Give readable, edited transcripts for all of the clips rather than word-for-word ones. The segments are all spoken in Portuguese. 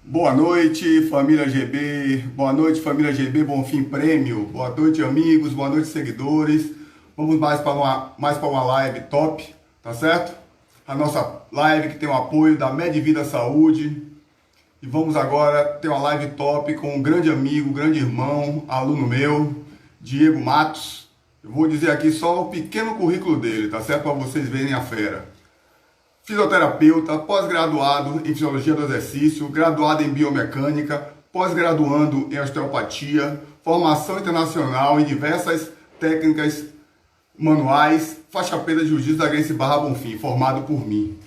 Boa noite, família GB. Boa noite, família GB Bonfim Prêmio. Boa noite, amigos. Boa noite, seguidores. Vamos mais para uma live top, tá certo? A nossa live que tem o apoio da Medvida Saúde. E vamos agora ter uma live top com um grande amigo, um grande irmão, aluno meu, Diego Matos. Eu vou dizer aqui só o pequeno currículo dele, tá certo? Para vocês verem a fera. Fisioterapeuta, pós-graduado em Fisiologia do Exercício, graduado em Biomecânica, pós-graduando em Osteopatia, formação internacional em diversas técnicas manuais, faixa preta de Jiu-Jitsu da Gracie Barra Bonfim, formado por mim.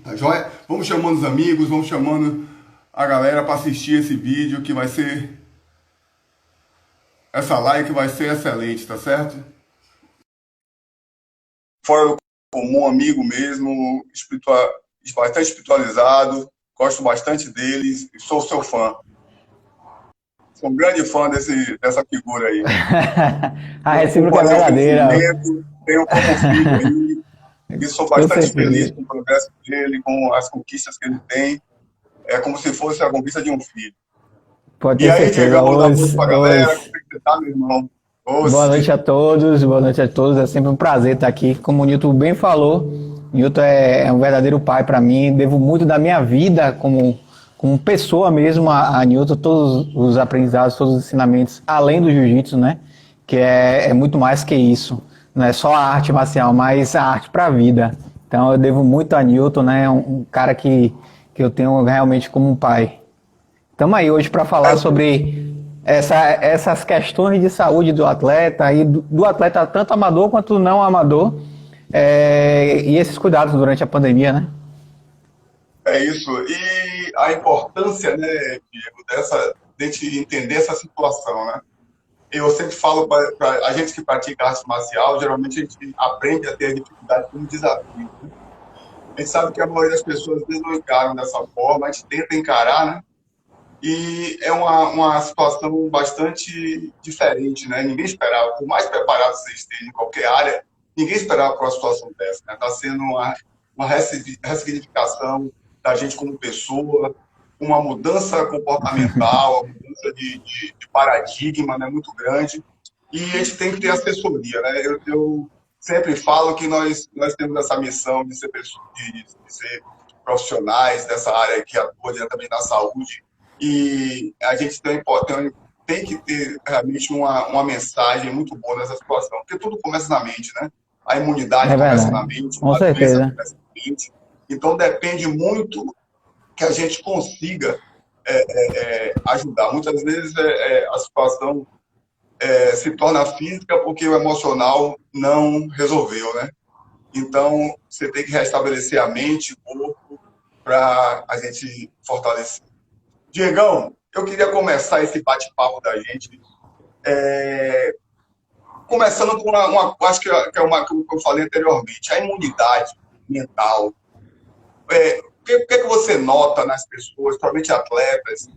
Tá joia? Vamos chamando os amigos, vamos chamando a galera para assistir esse vídeo que vai ser... Essa live que vai ser excelente, tá certo? Fora do comum, amigo mesmo, bastante espiritualizado, gosto bastante deles e sou seu fã. Sou um grande fã dessa figura aí. A recíproca é verdadeira. Tenho como filho aí, e sou bastante feliz com o progresso dele, com as conquistas que ele tem. É como se fosse a conquista de um filho. Pode ter certeza. Chegamos na música pra galera, como é que você tá, meu irmão? Boa noite a todos, é sempre um prazer estar aqui. Como o Nilton bem falou, Nilton é um verdadeiro pai para mim, devo muito da minha vida como pessoa mesmo a Nilton, todos os aprendizados, todos os ensinamentos, além do jiu-jitsu, né? Que é muito mais que isso, não é só a arte marcial, mas a arte para a vida. Então eu devo muito a Nilton, né? Um cara que eu tenho realmente como um pai. Estamos aí hoje para falar sobre essas questões de saúde do atleta e do atleta tanto amador quanto não amador, e esses cuidados durante a pandemia, né? É isso. E a importância, né, Diego, de gente entender essa situação, né? Eu sempre falo para a gente que pratica arte marcial, geralmente a gente aprende a ter a dificuldade como desafio, né? A gente sabe que a maioria das pessoas às vezes não encaram dessa forma, a gente tenta encarar, né? E é uma situação bastante diferente, né? Ninguém esperava, por mais preparado você esteja em qualquer área, ninguém esperava por uma situação dessa, né? Está sendo uma ressignificação da gente como pessoa, uma mudança comportamental, uma mudança de paradigma, né? Muito grande. E a gente tem que ter assessoria, né? Eu sempre falo que nós temos essa missão de ser profissionais dessa área que atua diretamente na saúde. E a gente tem que ter realmente uma mensagem muito boa nessa situação, porque tudo começa na mente, né? A imunidade começa na mente, com a doença certeza começa na mente. Então depende muito que a gente consiga ajudar. Muitas vezes a situação se torna física porque o emocional não resolveu, né? Então você tem que restabelecer a mente, o corpo, para a gente fortalecer. Diegão, eu queria começar esse bate-papo da gente, começando com acho que é uma que eu falei anteriormente, a imunidade mental. O que você nota nas pessoas, principalmente atletas,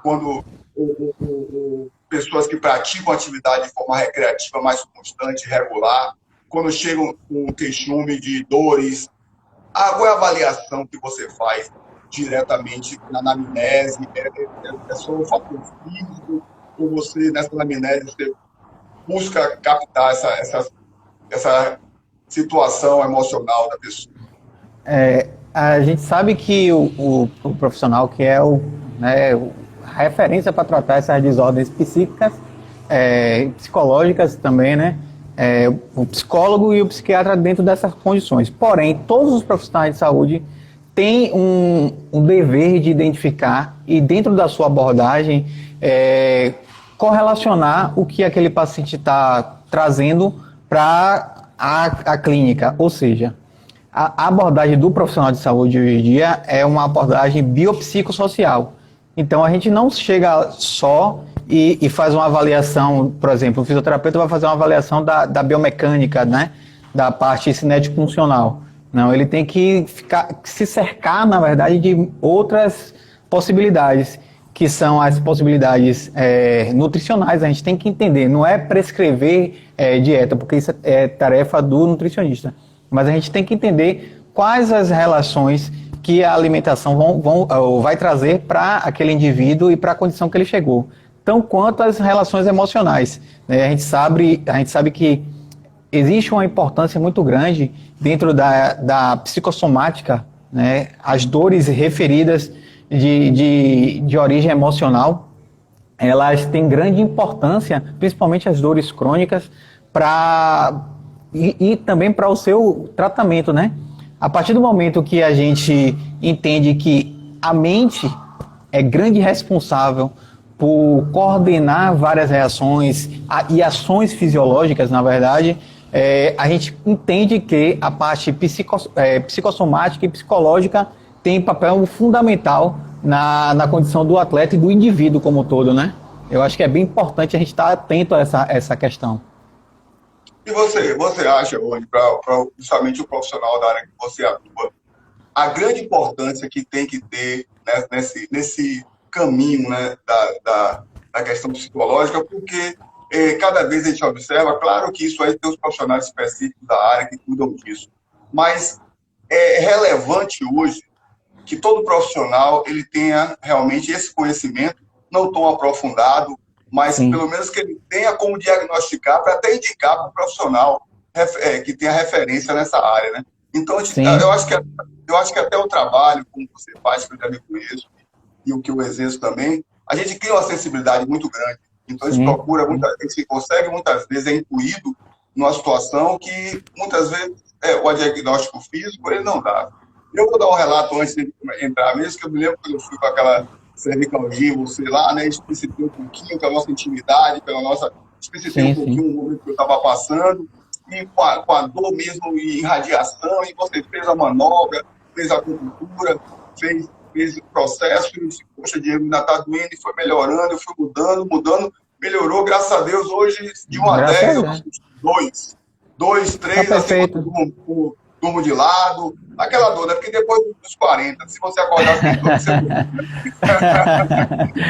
quando pessoas que praticam atividade de forma recreativa mais constante, regular, quando chegam com queixume de dores, qual é a avaliação que você faz diretamente na anamnese? É só um fator físico? Ou você, nessa anamnese, você busca captar essa situação emocional da pessoa? A gente sabe que o profissional que é a referência para tratar essas desordens psíquicas, psicológicas também, né? O psicólogo e o psiquiatra dentro dessas condições. Porém, todos os profissionais de saúde têm um dever de identificar e, dentro da sua abordagem, correlacionar o que aquele paciente está trazendo para a clínica. Ou seja, a abordagem do profissional de saúde hoje em dia é uma abordagem biopsicossocial. Então, a gente não chega só e faz uma avaliação, por exemplo, o fisioterapeuta vai fazer uma avaliação da biomecânica, né? Da parte cinético-funcional. Não, ele tem que se cercar, na verdade, de outras possibilidades, que são as possibilidades nutricionais. A gente tem que entender, não é prescrever dieta, porque isso é tarefa do nutricionista, mas a gente tem que entender quais as relações que a alimentação vai trazer para aquele indivíduo e para a condição que ele chegou. Tão quanto as relações emocionais, né? A gente sabe que existe uma importância muito grande dentro da psicossomática, né? As dores referidas de origem emocional, elas têm grande importância, principalmente as dores crônicas, e também para o seu tratamento, né? A partir do momento que a gente entende que a mente é grande responsável por coordenar várias reações e ações fisiológicas, na verdade, a gente entende que a parte psicossomática e psicológica tem papel fundamental na condição do atleta e do indivíduo como um todo, né? Eu acho que é bem importante a gente estar atento a essa questão. E você acha, hoje, para justamente o profissional da área que você atua, a grande importância que tem que ter, né, nesse caminho, né, da questão psicológica, porque cada vez a gente observa, claro que isso aí tem os profissionais específicos da área que cuidam disso, mas é relevante hoje que todo profissional ele tenha realmente esse conhecimento, não tão aprofundado, mas Sim. pelo menos que ele tenha como diagnosticar para até indicar para o profissional que tenha referência nessa área, né? Então, Sim. eu acho que até o trabalho, como você faz, que eu já me conheço, e o que eu exerço também, a gente cria uma sensibilidade muito grande. Então, a gente Sim. procura, a gente consegue muitas vezes, incluído numa situação que muitas vezes o diagnóstico físico ele não dá. Eu vou dar um relato antes de entrar mesmo, que eu me lembro quando eu fui com aquela cervicalgia, sei lá, né, explicitei um pouquinho pela nossa intimidade, explicitei um Sim, sim. pouquinho o momento que eu estava passando, e com a dor mesmo e radiação, e você fez a manobra, fez a acupuntura, fez o processo, e disse, poxa, Diego, ainda está doendo, e foi melhorando, eu fui mudando, melhorou, graças a Deus, hoje, de 1 a Graças 10, a eu Deus. faço 2, Tá 3, assim, quando perfeito. eu durmo de lado, aquela dor, né? Porque depois dos 40, se você acordar sem dor, você dorme.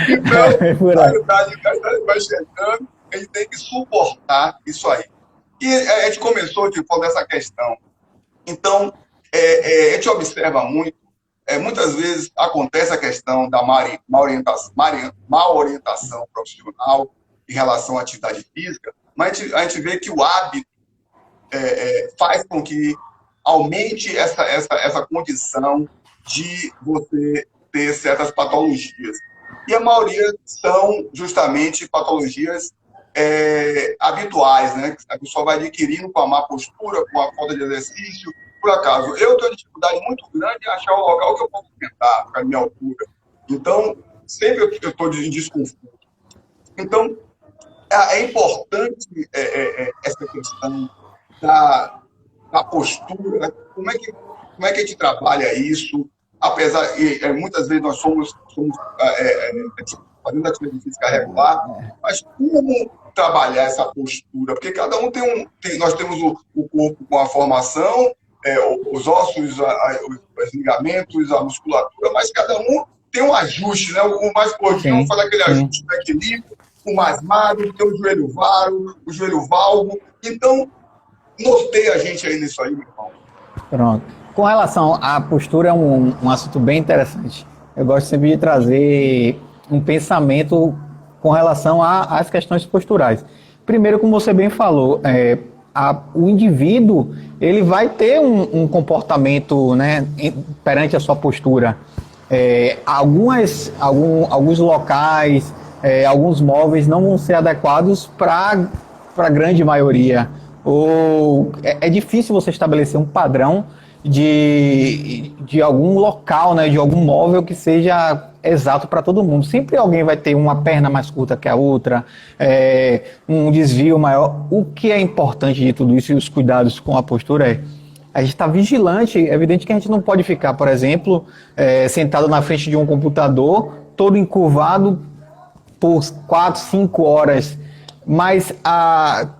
Então, Por a aí. idade vai chegando, a gente tem que suportar isso aí. E a gente começou falando dessa questão. Então, a gente observa muito, muitas vezes acontece a questão da má orientação profissional em relação à atividade física, mas a gente vê que o hábito faz com que aumente essa condição de você ter certas patologias. E a maioria são justamente patologias habituais, né? A pessoa vai adquirindo com a má postura, com a falta de exercício. Por acaso, eu tenho dificuldade muito grande em achar o local que eu posso sentar, para a minha altura. Então, sempre eu estou em desconforto. Então, é importante essa questão da postura, né? Como é que a gente trabalha isso? Apesar, muitas vezes nós somos fazendo atividade física regular, mas como trabalhar essa postura? Porque cada um nós temos o corpo com a formação, os ossos, os ligamentos, a musculatura, mas cada um tem um ajuste, né? O mais gordinho Sim, faz aquele sim. ajuste do equilíbrio, o mais magro tem o joelho varo, o joelho valgo. Então, norteia a gente aí nisso aí, meu irmão. Pronto. Com relação à postura, é um assunto bem interessante. Eu gosto sempre de trazer um pensamento com relação às questões posturais. Primeiro, como você bem falou, o indivíduo ele vai ter um comportamento, né, perante a sua postura. Alguns locais, alguns móveis não vão ser adequados para a grande maioria. Ou é difícil você estabelecer um padrão de algum local, né, de algum móvel que seja exato para todo mundo. Sempre alguém vai ter uma perna mais curta que a outra, um desvio maior. O que é importante de tudo isso e os cuidados com a postura a gente está vigilante. É evidente que a gente não pode ficar, por exemplo, sentado na frente de um computador, todo encurvado por 4, 5 horas. Mas,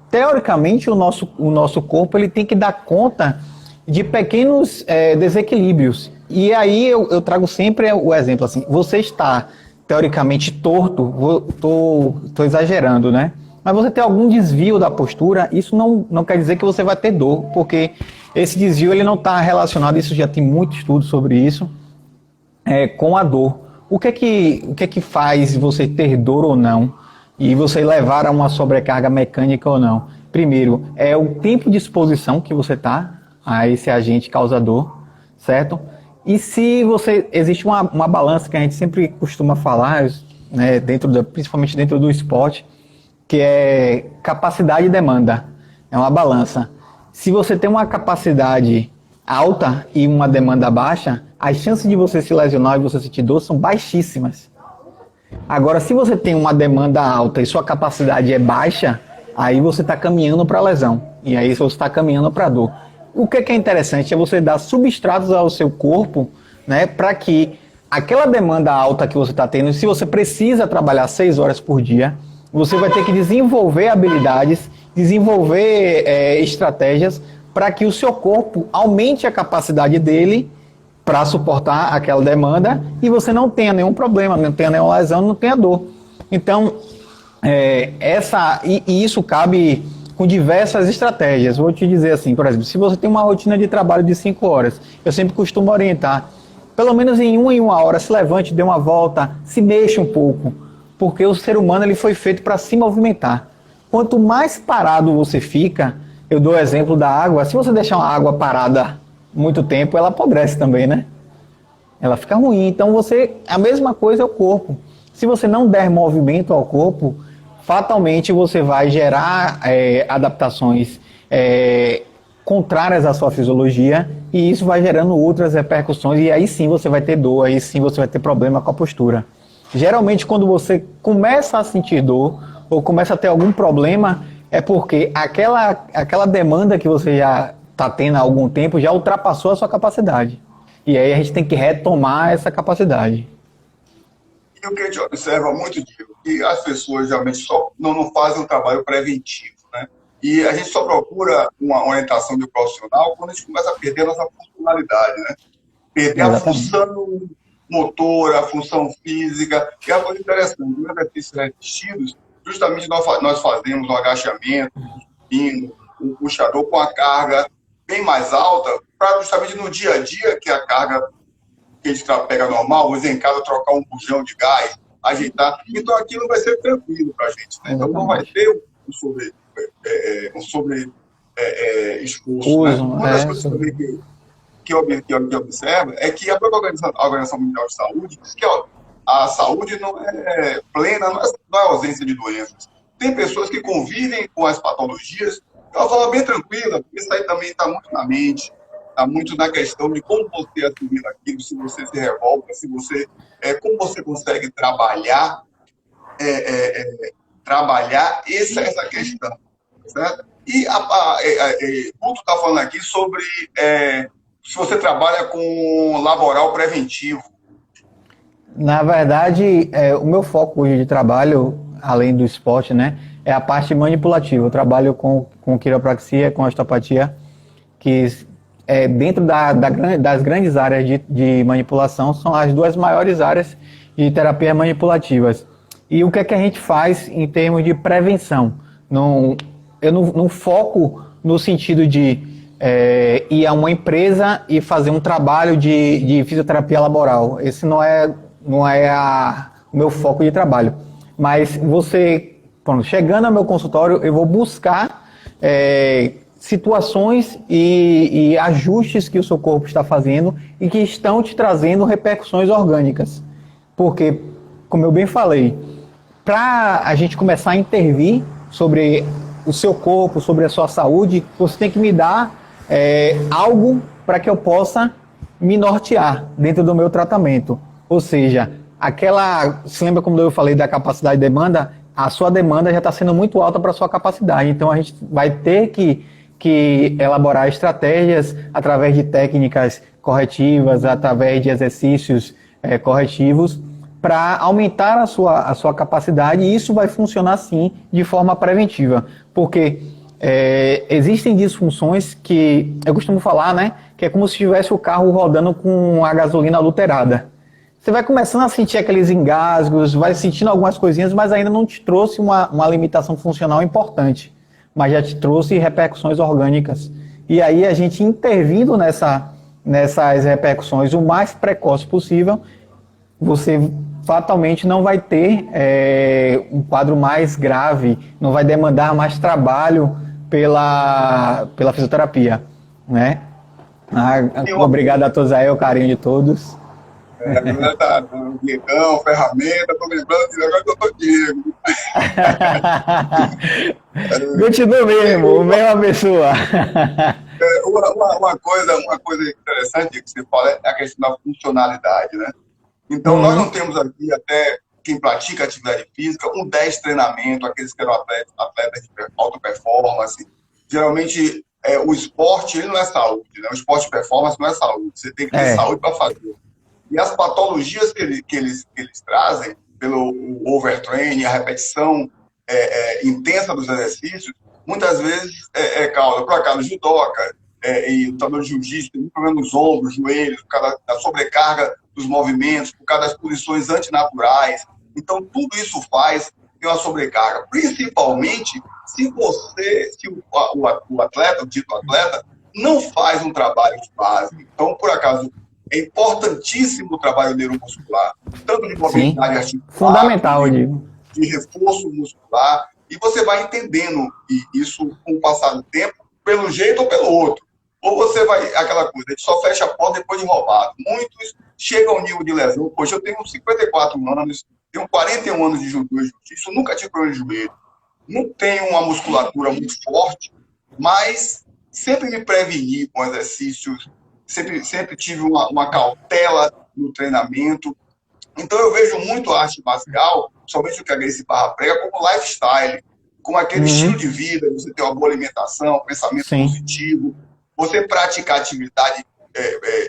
teoricamente, o nosso corpo ele tem que dar conta de pequenos desequilíbrios. E aí eu trago sempre o exemplo assim: você está teoricamente torto, estou exagerando, né? Mas você tem algum desvio da postura, isso não quer dizer que você vai ter dor, porque esse desvio ele não está relacionado, isso já tem muito estudo sobre isso, com a dor. O que é que faz você ter dor ou não e você levar a uma sobrecarga mecânica ou não? Primeiro, é o tempo de exposição que você está a esse agente causador, certo? E se você existe uma balança que a gente sempre costuma falar, né, principalmente dentro do esporte, que é capacidade e demanda. É uma balança. Se você tem uma capacidade alta e uma demanda baixa, as chances de você se lesionar e você sentir dor são baixíssimas. Agora, se você tem uma demanda alta e sua capacidade é baixa, aí você está caminhando para a lesão. E aí você está caminhando para a dor. O que é interessante é você dar substratos ao seu corpo, né, para que aquela demanda alta que você está tendo, se você precisa trabalhar 6 horas por dia, você vai ter que desenvolver habilidades, desenvolver estratégias para que o seu corpo aumente a capacidade dele para suportar aquela demanda e você não tenha nenhum problema, não tenha nenhuma lesão, não tenha dor. Então, isso cabe com diversas estratégias. Vou te dizer assim, por exemplo, se você tem uma rotina de trabalho de 5 horas, eu sempre costumo orientar, pelo menos em uma hora, se levante, dê uma volta, se mexa um pouco, porque o ser humano ele foi feito para se movimentar. Quanto mais parado você fica, eu dou o exemplo da água, se você deixar uma água parada muito tempo, ela apodrece também, né? Ela fica ruim. Então a mesma coisa é o corpo. Se você não der movimento ao corpo, fatalmente você vai gerar adaptações contrárias à sua fisiologia e isso vai gerando outras repercussões e aí sim você vai ter dor, aí sim você vai ter problema com a postura. Geralmente quando você começa a sentir dor ou começa a ter algum problema é porque aquela demanda que você já está tendo há algum tempo já ultrapassou a sua capacidade. E aí a gente tem que retomar essa capacidade. E o que a gente observa muito, Diego, que as pessoas realmente só não fazem um trabalho preventivo, né? E a gente só procura uma orientação de profissional quando a gente começa a perder a nossa funcionalidade, né? Perder a função motora, a função física. E é uma coisa interessante, nos exercícios resistidos, justamente nós fazemos um agachamento, um supino, um puxador com a carga bem mais alta, para justamente no dia a dia, que a carga que a gente pega normal, usa em casa, trocar um bujão de gás, ajeitar. Então aquilo vai ser tranquilo para a gente, né? Então não vai ter um sobre esforço. Né? Uma das coisas também que eu observo é que a própria Organização Mundial de Saúde diz que a saúde não é plena, não é ausência de doenças. Tem pessoas que convivem com as patologias, é uma forma bem tranquila, porque isso aí também está muito na mente, está muito na questão de como você assumir aquilo, se você se revolta, como você consegue trabalhar essa questão, certo? E o Guto está falando aqui sobre se você trabalha com laboral preventivo. Na verdade, o meu foco hoje de trabalho, além do esporte, né, é a parte manipulativa. Eu trabalho com quiropraxia, com osteopatia, que dentro das grandes áreas de manipulação, são as 2 maiores áreas de terapia manipulativas. E o que é que a gente faz em termos de prevenção? Eu não foco no sentido de ir a uma empresa e fazer um trabalho de fisioterapia laboral. Esse não é o meu foco de trabalho. Mas chegando ao meu consultório, eu vou buscar situações e ajustes que o seu corpo está fazendo e que estão te trazendo repercussões orgânicas. Porque, como eu bem falei, para a gente começar a intervir sobre o seu corpo, sobre a sua saúde, você tem que me dar algo para que eu possa me nortear dentro do meu tratamento. Ou seja, se lembra como eu falei da capacidade de demanda? A sua demanda já está sendo muito alta para a sua capacidade. Então a gente vai ter que elaborar estratégias através de técnicas corretivas, através de exercícios corretivos, para aumentar a sua capacidade, e isso vai funcionar sim de forma preventiva. Porque existem disfunções que eu costumo falar, né? Que é como se tivesse o carro rodando com a gasolina adulterada. Você vai começando a sentir aqueles engasgos, vai sentindo algumas coisinhas, mas ainda não te trouxe uma limitação funcional importante, mas já te trouxe repercussões orgânicas. E aí a gente intervindo nessas repercussões o mais precoce possível, você fatalmente não vai ter um quadro mais grave, não vai demandar mais trabalho pela fisioterapia, né? Obrigado a todos aí, o carinho de todos. A galera tá dando Diegão, ferramenta, tô lembrando de agora que eu tô Diego. Continua mesmo, mesma pessoa. Uma coisa interessante que você fala é a questão da funcionalidade, né? Então, nós não temos aqui, até quem pratica atividade física, um 10 treinamento, aqueles que eram atletas de alta performance. Geralmente, o esporte, ele não é saúde, né? O esporte de performance não é saúde. Você tem que ter saúde para fazer. E as patologias que eles trazem, pelo overtraining, a repetição intensa dos exercícios, muitas vezes causa, por acaso, judoca e lutador de jiu-jitsu, tem muito problema nos ombros, joelhos, por causa da sobrecarga dos movimentos, por causa das posições antinaturais. Então, tudo isso faz ter uma sobrecarga, principalmente se o atleta, o dito atleta, não faz um trabalho de base. Então, por acaso, é importantíssimo o trabalho neuromuscular, tanto de mobilidade articular, fundamental, de reforço muscular, e você vai entendendo isso com o passar do tempo, pelo jeito ou pelo outro. Ou você vai, aquela coisa, a gente só fecha a porta depois de roubado. Muitos chegam ao nível de lesão. Hoje eu tenho 54 anos, tenho 41 anos de judô e jiu-jitsu, nunca tive problema de joelho, não tenho uma musculatura muito forte, mas sempre me preveni com exercícios, sempre tive uma cautela no treinamento. Então eu vejo muito a arte marcial, somente o que a Gracie Barra prega, como lifestyle, como aquele estilo de vida, você ter uma boa alimentação, pensamento positivo, você praticar atividade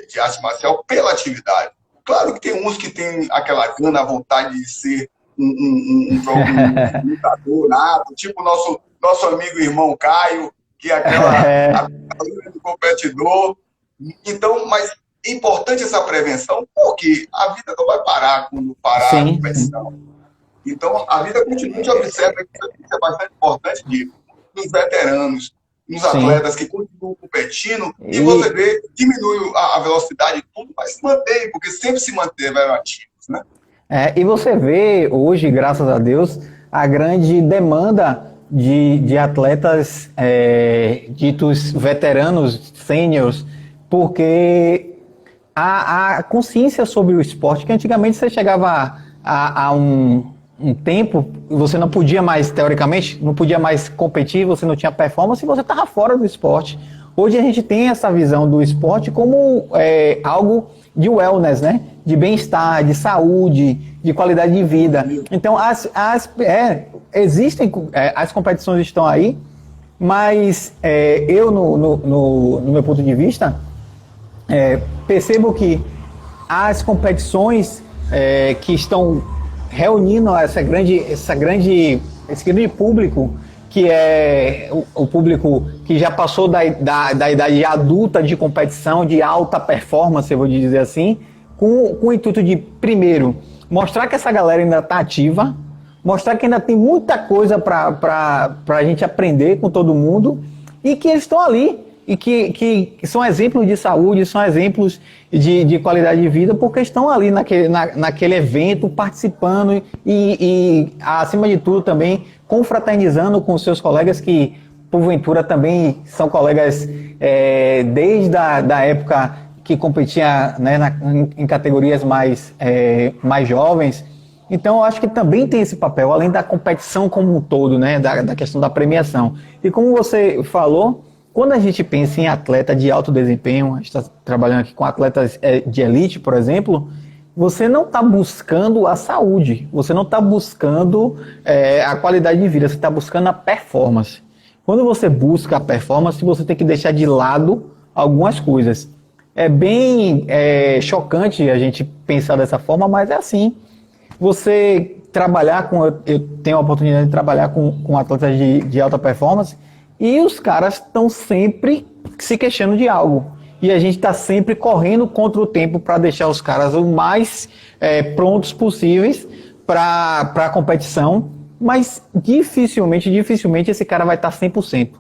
de arte marcial pela atividade. Claro que tem uns que tem aquela gana, a vontade de ser um lutador nato, tipo nosso amigo irmão Caio, que é aquela do competidor. Então, mas é importante essa prevenção, porque a vida não vai parar quando parar a competição. Então, a vida continua, te observa que isso é bastante importante nos veteranos, nos atletas que continuam competindo, e você vê, diminui a velocidade e tudo, mas se mantém, porque sempre se mantiveram ativos, né? E você vê hoje, graças a Deus, a grande demanda de atletas ditos veteranos, sêniors, porque a consciência sobre o esporte, que antigamente você chegava a um tempo, você não podia mais, teoricamente, não podia mais competir, você não tinha performance e você estava fora do esporte. Hoje a gente tem essa visão do esporte como algo de wellness, né? De bem-estar, de saúde, de qualidade de vida. Então, existem, as competições estão aí, mas eu, no meu ponto de vista, percebo que as competições que estão reunindo esse grande público, que é o público que já passou da idade adulta de competição, de alta performance, eu vou dizer assim, com o intuito de, primeiro, mostrar que essa galera ainda está ativa, mostrar que ainda tem muita coisa para a gente aprender com todo mundo, e que eles estão ali, e que são exemplos de saúde, são exemplos de qualidade de vida, porque estão ali naquele evento, participando e, acima de tudo, também confraternizando com seus colegas que, porventura, também são colegas desde a época que competia, né, em categorias mais jovens. Então, eu acho que também tem esse papel, além da competição como um todo, né, da questão da premiação. E como você falou, quando a gente pensa em atleta de alto desempenho, a gente está trabalhando aqui com atletas de elite, por exemplo, você não está buscando a saúde, você não está buscando a qualidade de vida, você está buscando a performance. Quando você busca a performance, você tem que deixar de lado algumas coisas. É bem chocante a gente pensar dessa forma, mas é assim. Você trabalhar com... Eu tenho a oportunidade de trabalhar com atletas de alta performance, e os caras estão sempre se queixando de algo. E a gente está sempre correndo contra o tempo para deixar os caras o mais prontos possíveis para a competição. Mas dificilmente esse cara vai estar 100%.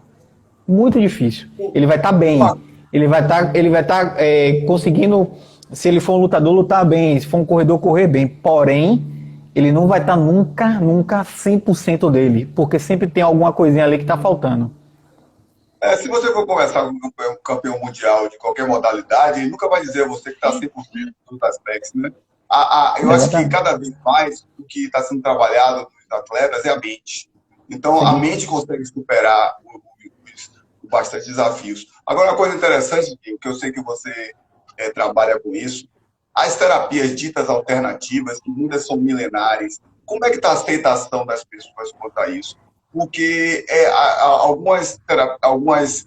Muito difícil. Ele vai estar bem. ele vai estar conseguindo, se ele for um lutador, lutar bem, se for um corredor, correr bem. Porém, ele não vai estar nunca 100% dele, porque sempre tem alguma coisinha ali que está faltando. Se você for conversar com um campeão mundial de qualquer modalidade, ele nunca vai dizer a você que está 100% nos aspectos, né? Eu acho que cada vez mais o que está sendo trabalhado nos atletas é a mente. Então, a mente consegue superar bastante desafios. Agora, uma coisa interessante, que eu sei que você trabalha com isso, as terapias ditas alternativas, que muitas são milenares, como é que está a aceitação das pessoas quanto a isso? Porque algumas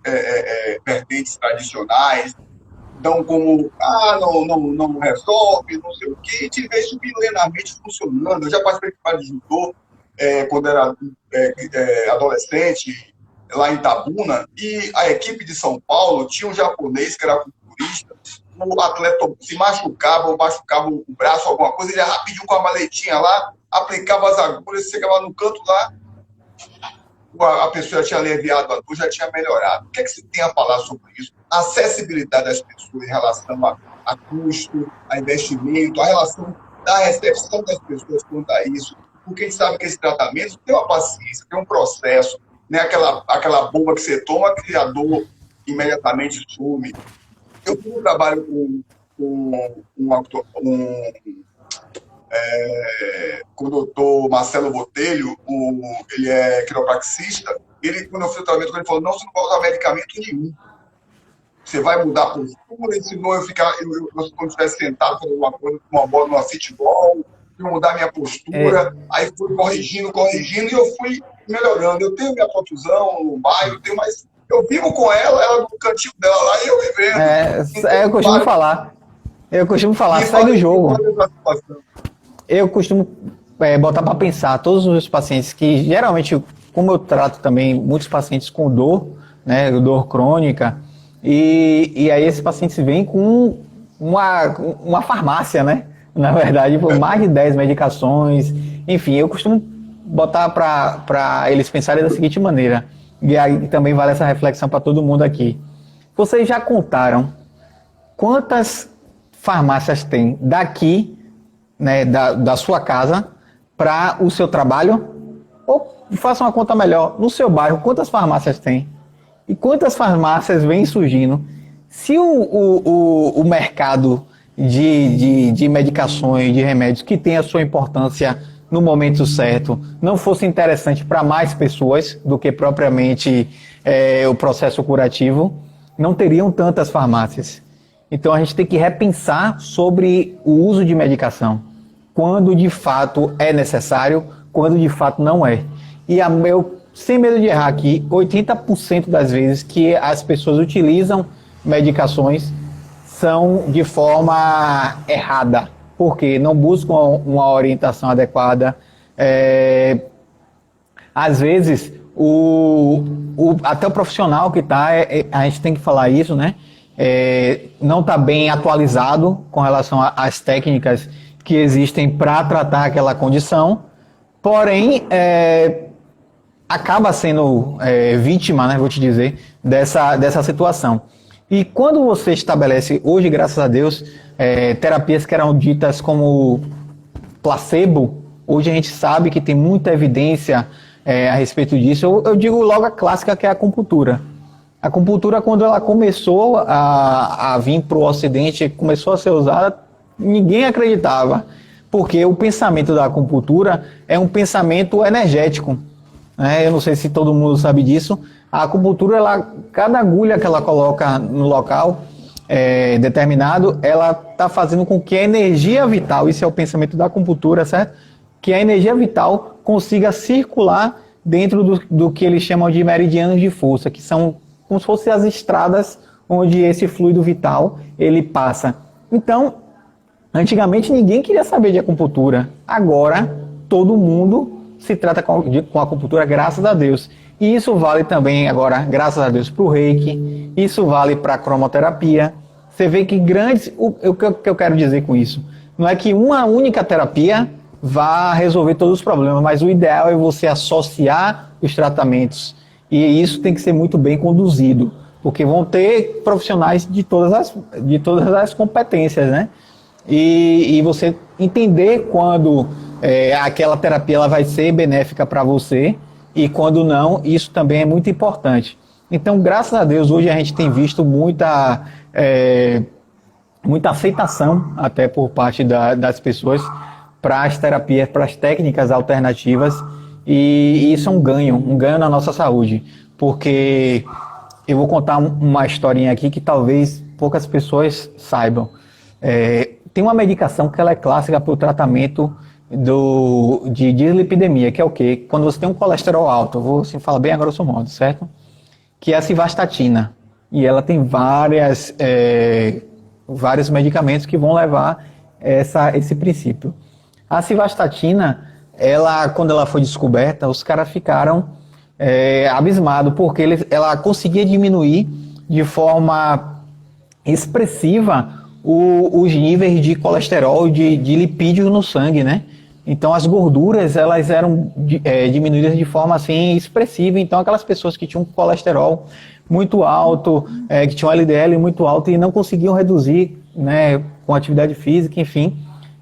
vertentes tradicionais dão como, não resolve, não sei o quê, e te vejo milenarmente funcionando. Eu já participei de judô quando era adolescente, lá em Itabuna, e a equipe de São Paulo tinha um japonês que era culturista, o atleta se machucava ou machucava o braço, alguma coisa, ele ia rapidinho com a maletinha lá, aplicava as agulhas, chegava no canto lá, a pessoa já tinha aliviado a dor, já tinha melhorado. O que é que você tem a falar sobre isso? A acessibilidade das pessoas em relação a custo, a investimento, a relação da recepção das pessoas quanto a isso, porque a gente sabe que esse tratamento tem uma paciência, tem um processo, né? Aquela bomba que você toma, que a dor imediatamente sume. Eu trabalho com com o doutor Marcelo Botelho, ele é quiropraxista. Quando eu fiz o tratamento, ele falou: não, você não pode usar medicamento nenhum. Você vai mudar a postura, ensinou eu ficar, quando eu estivesse sentado fazendo uma bola no futebol, eu mudar minha postura, aí fui corrigindo, e eu fui melhorando. Eu tenho minha contusão no bairro, eu vivo com ela no cantinho dela lá, e eu vivendo. Eu costumo falar, segue o jogo. Eu costumo botar para pensar todos os meus pacientes, que geralmente, como eu trato também muitos pacientes com dor, né, dor crônica, e aí esses pacientes vêm com uma farmácia, né? Na verdade, por mais de 10 medicações, enfim, eu costumo botar para eles pensarem da seguinte maneira, e aí também vale essa reflexão para todo mundo aqui. Vocês já contaram quantas farmácias tem daqui, né, da sua casa para o seu trabalho? Ou faça uma conta melhor, no seu bairro, quantas farmácias tem? E quantas farmácias vêm surgindo? Se o mercado de medicações, de remédios, que tem a sua importância no momento certo, não fosse interessante para mais pessoas do que propriamente o processo curativo, não teriam tantas farmácias. Então a gente tem que repensar sobre o uso de medicação, quando de fato é necessário, quando de fato não é. E eu, sem medo de errar aqui, 80% das vezes que as pessoas utilizam medicações são de forma errada, porque não buscam uma orientação adequada. Às vezes, até o profissional que está, a gente tem que falar isso, né? Não está bem atualizado com relação às técnicas que existem para tratar aquela condição, porém acaba sendo vítima, né, vou te dizer, dessa situação. E quando você estabelece, hoje, graças a Deus, terapias que eram ditas como placebo, hoje a gente sabe que tem muita evidência a respeito disso. Eu digo logo a clássica, que é a acupuntura. A acupuntura, quando ela começou a vir para o Ocidente, começou a ser usada, ninguém acreditava, porque o pensamento da acupuntura é um pensamento energético, né? Eu não sei se todo mundo sabe disso. A acupuntura, cada agulha que ela coloca no local determinado, ela está fazendo com que a energia vital, isso é o pensamento da acupuntura, certo? Que a energia vital consiga circular dentro do que eles chamam de meridianos de força, que são como se fossem as estradas onde esse fluido vital ele passa. Então, antigamente ninguém queria saber de acupuntura. Agora, todo mundo se trata com acupuntura, graças a Deus. E isso vale também agora, graças a Deus, para o reiki, isso vale para a cromoterapia. Você vê que o que eu quero dizer com isso? Não é que uma única terapia vá resolver todos os problemas, mas o ideal é você associar os tratamentos. E isso tem que ser muito bem conduzido. porque vão ter profissionais de todas as competências, né? E você entender quando aquela terapia ela vai ser benéfica para você e quando não, isso também é muito importante. Então, graças a Deus, hoje a gente tem visto muita aceitação até por parte das pessoas para as terapias, para as técnicas alternativas, e isso é um ganho na nossa saúde, porque eu vou contar uma historinha aqui que talvez poucas pessoas saibam. Tem uma medicação que ela é clássica para o tratamento de dislipidemia, que é o quê? Quando você tem um colesterol alto, eu vou assim, falar bem a grosso modo, certo? Que é a civastatina. E ela tem vários medicamentos que vão levar esse princípio. A civastatina, quando ela foi descoberta, os caras ficaram abismados, porque ela conseguia diminuir de forma expressiva os níveis de colesterol, de lipídios no sangue, né? Então as gorduras elas eram diminuídas de forma assim expressiva. Então aquelas pessoas que tinham colesterol muito alto, que tinham LDL muito alto e não conseguiam reduzir, né, com atividade física, enfim,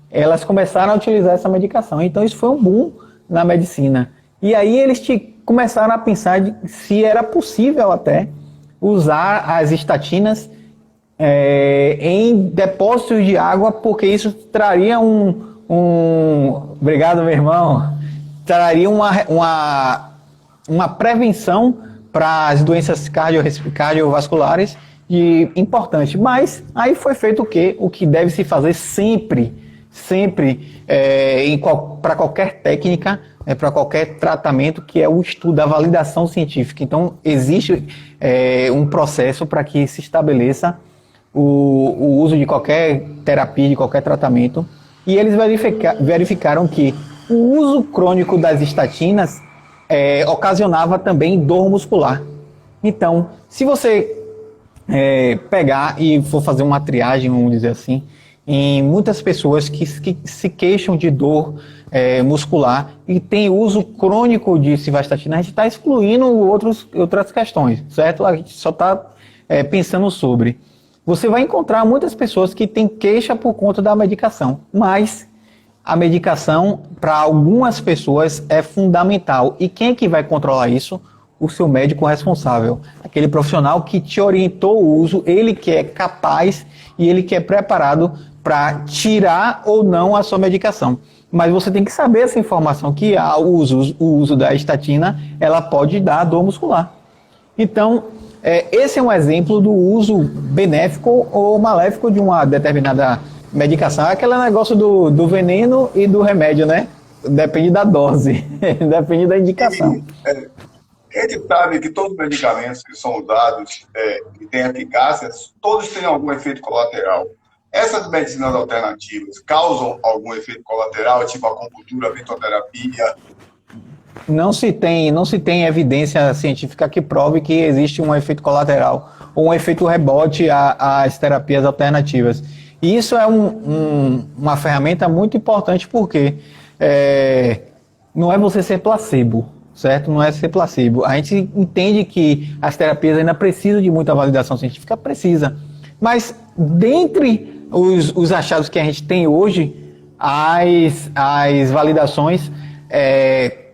elas começaram a utilizar essa medicação. Então isso foi um boom na medicina. E aí eles começaram a pensar se era possível até usar as estatinas em depósitos de água, porque isso traria obrigado, meu irmão, traria uma prevenção para as doenças cardiovasculares importante. Mas aí foi feito o quê? O que deve se fazer sempre para qualquer técnica, para qualquer tratamento, que é o estudo, da validação científica. Então existe um processo para que se estabeleça o uso de qualquer terapia, de qualquer tratamento, e eles verificaram que o uso crônico das estatinas ocasionava também dor muscular. Então, se você pegar e for fazer uma triagem, vamos dizer assim, em muitas pessoas que se queixam de dor muscular e tem uso crônico de civastatina, a gente está excluindo outras questões, certo? A gente só está pensando sobre. Você vai encontrar muitas pessoas que têm queixa por conta da medicação, mas a medicação, para algumas pessoas, é fundamental. E quem é que vai controlar isso? O seu médico responsável. Aquele profissional que te orientou o uso, ele que é capaz e ele que é preparado para tirar ou não a sua medicação. Mas você tem que saber essa informação, que o uso da estatina, ela pode dar dor muscular. Então, esse é um exemplo do uso benéfico ou maléfico de uma determinada medicação. É aquele negócio do veneno e do remédio, né? Depende da dose, depende da indicação. A gente sabe que todos os medicamentos que são usados, que têm eficácia, todos têm algum efeito colateral. Essas medicinas alternativas causam algum efeito colateral, tipo acupuntura, fitoterapia? Não se tem evidência científica que prove que existe um efeito colateral ou um efeito rebote às terapias alternativas. E isso é uma ferramenta muito importante, porque não é você ser placebo, certo? Não é ser placebo. A gente entende que as terapias ainda precisam de muita validação científica, precisa. Mas dentre os achados que a gente tem hoje, as validações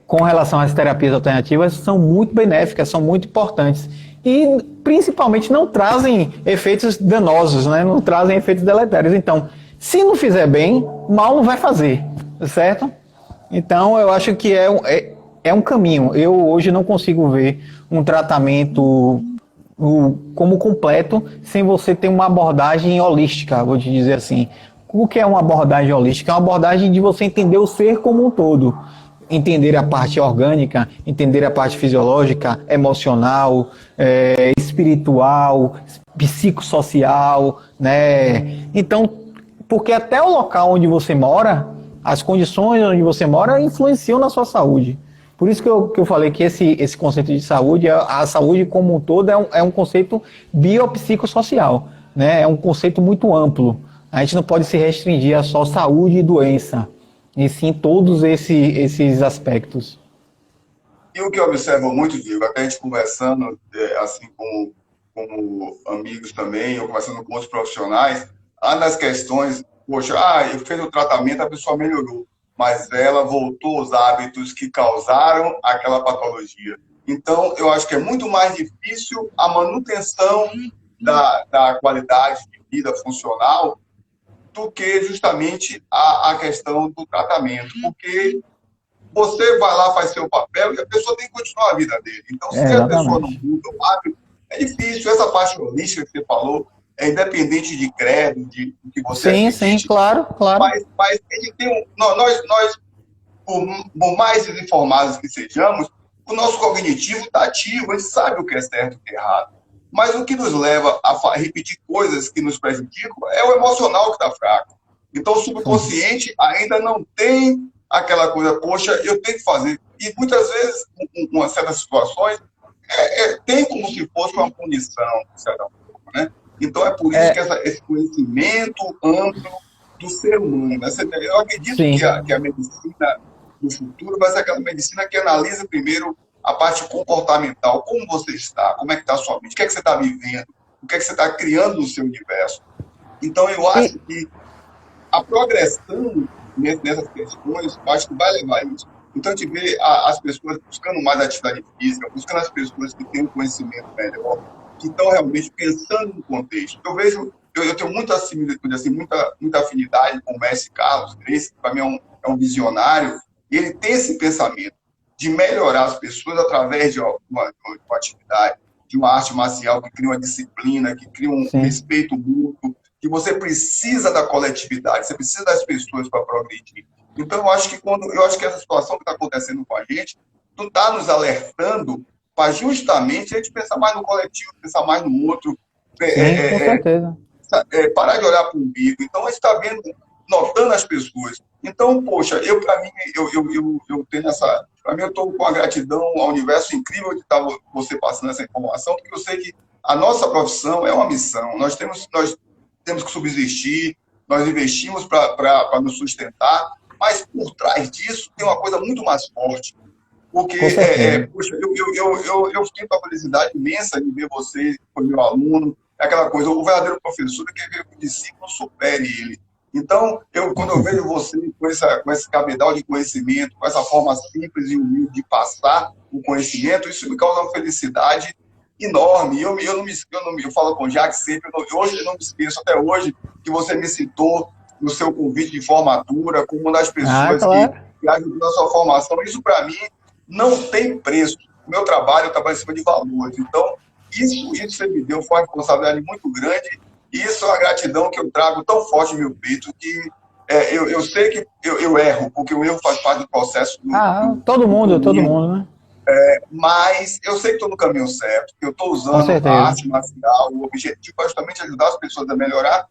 com relação às terapias alternativas são muito benéficas, são muito importantes. E, principalmente, não trazem efeitos danosos, né? Não trazem efeitos deletérios. Então, se não fizer bem, mal não vai fazer, certo? Então, eu acho que é um caminho. Eu, hoje, não consigo ver um tratamento como completo sem você ter uma abordagem holística, vou te dizer assim. O que é uma abordagem holística? É uma abordagem de você entender o ser como um todo. Entender a parte orgânica, entender a parte fisiológica, emocional, espiritual, psicossocial, né? Então, porque até o local onde você mora, as condições onde você mora influenciam na sua saúde. Por isso que eu falei que esse conceito de saúde, a saúde como um todo, é um conceito biopsicossocial, né? É um conceito muito amplo. A gente não pode se restringir a só saúde e doença, e sim todos esses aspectos. E o que eu observo muito, Diego, até a gente conversando, assim, com como amigos também, ou conversando com outros profissionais, há nas questões, poxa, eu fiz o tratamento, a pessoa melhorou, mas ela voltou aos hábitos que causaram aquela patologia. Então, eu acho que é muito mais difícil a manutenção da qualidade de vida funcional do que justamente a questão do tratamento, porque você vai lá, faz seu papel e a pessoa tem que continuar a vida dele. Então, se a pessoa não Exatamente. muda o hábito, é difícil. Essa parte holística que você falou é independente de credo, do que você Sim, sim, acredite, claro, claro. mas ele tem nós por mais desinformados que sejamos, o nosso cognitivo está ativo, a gente sabe o que é certo e o que é errado. Mas o que nos leva a repetir coisas que nos prejudicam é o emocional que está fraco. Então, o Sim, subconsciente ainda não tem aquela coisa, poxa, eu tenho que fazer. E muitas vezes, em certas situações, tem como se fosse uma punição, de certa forma, né? Então, é por isso que é, esse conhecimento amplo do ser humano. Né? Eu acredito que sim, a medicina no futuro vai ser aquela medicina que analisa primeiro a parte comportamental, como você está, como é que está a sua mente, o que é que você está vivendo, o que é que você está criando no seu universo. Então, eu e, acho que a progressão nessas questões, eu acho que vai levar a isso. Então, a gente vê as pessoas buscando mais atividade física, buscando as pessoas que têm um conhecimento melhor, que estão realmente pensando no contexto. Eu vejo, eu tenho muita similitude, assim, muita afinidade com o mestre Carlos Gracie, que para mim é um visionário, e ele tem esse pensamento de melhorar as pessoas através de uma atividade, de uma arte marcial que cria uma disciplina, que cria um sim, respeito mútuo, que você precisa da coletividade, você precisa das pessoas para progredir. Então, eu acho que essa situação que está acontecendo com a gente, tu está nos alertando para justamente a gente pensar mais no coletivo, pensar mais no outro, sim, com é, é, certeza. parar de olhar para o umbigo. Então, a gente está vendo, notando as pessoas. Então, poxa, para mim, eu tenho essa. Para mim, eu estou com a gratidão ao universo incrível de estar você passando essa informação, porque eu sei que a nossa profissão é uma missão. Nós temos que subsistir, nós investimos para nos sustentar, mas por trás disso tem uma coisa muito mais forte. Porque, Com certeza. poxa, eu fiquei com a felicidade imensa de ver você, foi meu aluno, é aquela coisa, o verdadeiro professor é que o discípulo supere ele. Então, quando eu vejo você com esse cabedal de conhecimento, com essa forma simples e humilde de passar o conhecimento, isso me causa uma felicidade enorme. Eu falo com o Jacques sempre, hoje eu não me esqueço até hoje que você me citou no seu convite de formatura como uma das Ah, pessoas claro. que ajudou na sua formação. Isso, para mim, não tem preço. O meu trabalho estava em cima de valores. Então, isso você me deu foi uma responsabilidade muito grande e isso é uma gratidão que eu trago tão forte no meu peito que eu sei que eu erro, porque o erro faz parte do processo Ah, do todo caminho, mundo, né? mas eu sei que estou no caminho certo, que eu estou Com usando a certeza. arte marcial, o objetivo é justamente ajudar as pessoas a melhorar